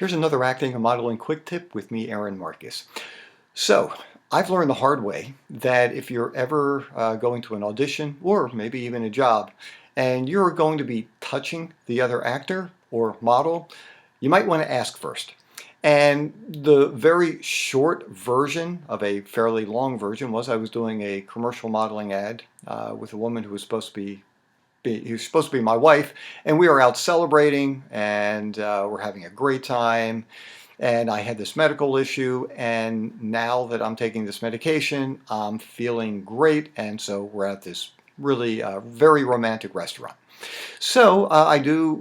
Here's another acting and modeling quick tip with me, Aaron Marcus. So, I've learned the hard way that if you're ever going to an audition or maybe even a job and you're going to be touching the other actor or model, you might want to ask first. And the very short version of a fairly long version was I was doing a commercial modeling ad with a woman who was supposed to be my wife, and we were out celebrating, and we're having a great time. And I had this medical issue, and now that I'm taking this medication, I'm feeling great. And so we're at this really very romantic restaurant. So I do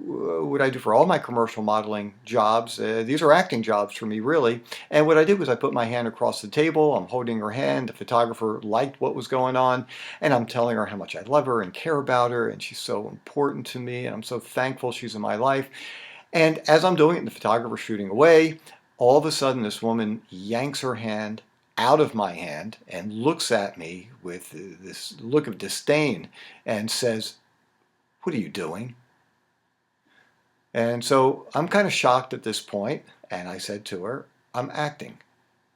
what I do for all my commercial modeling jobs. These are acting jobs for me, really. And what I did was I put my hand across the table. I'm holding her hand. The photographer liked what was going on, and I'm telling her how much I love her and care about her, and she's so important to me, and I'm so thankful she's in my life. And as I'm doing it, and the photographer's shooting away, all of a sudden this woman yanks her hand out of my hand and looks at me with this look of disdain and says, "What are you doing?" And so I'm kind of shocked at this point, and I said to her, "I'm acting."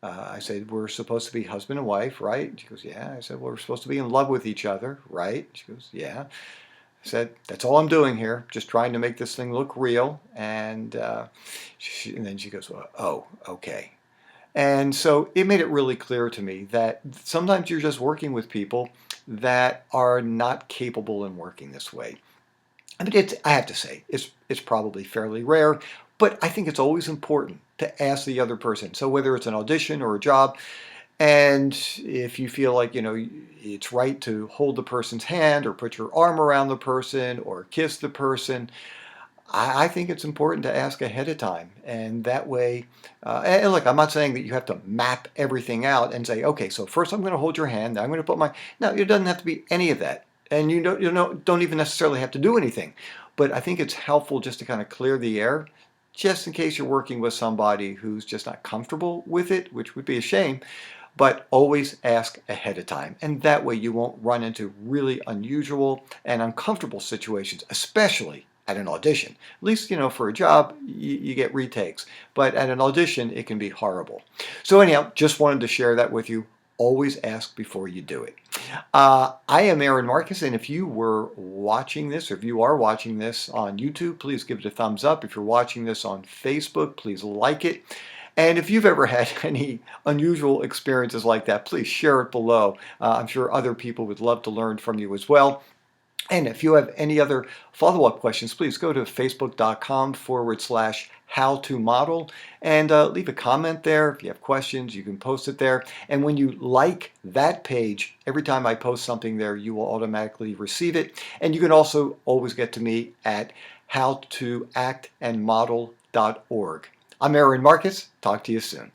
I said, "We're supposed to be husband and wife, right?" She goes, "Yeah." I said, "Well, we're supposed to be in love with each other, right?" She goes, "Yeah." I said, "That's all I'm doing here, just trying to make this thing look real." And then she goes, "Well, oh, okay." And so it made it really clear to me that sometimes you're just working with people that are not capable in working this way. I mean, I have to say, it's probably fairly rare, but I think it's always important to ask the other person. So whether it's an audition or a job, and if you feel like, it's right to hold the person's hand or put your arm around the person or kiss the person, I think it's important to ask ahead of time. And that way, and look, I'm not saying that you have to map everything out and say, okay, so first I'm going to hold your hand, then I'm going to put my, no, it doesn't have to be any of that. And don't even necessarily have to do anything. But I think it's helpful just to kind of clear the air, just in case you're working with somebody who's just not comfortable with it, which would be a shame. But always ask ahead of time. And that way you won't run into really unusual and uncomfortable situations, especially at an audition. At least, for a job, you get retakes. But at an audition, it can be horrible. So anyhow, just wanted to share that with you. Always ask before you do it. I am Aaron Marcus, and if you were watching this, or if you are watching this on YouTube, please give it a thumbs up. If you're watching this on Facebook, please like it. And if you've ever had any unusual experiences like that, please share it below. I'm sure other people would love to learn from you as well. And if you have any other follow-up questions, please go to facebook.com/how-to-model and leave a comment there. If you have questions, you can post it there. And when you like that page, every time I post something there, you will automatically receive it. And you can also always get to me at howtoactandmodel.org. I'm Aaron Marcus. Talk to you soon.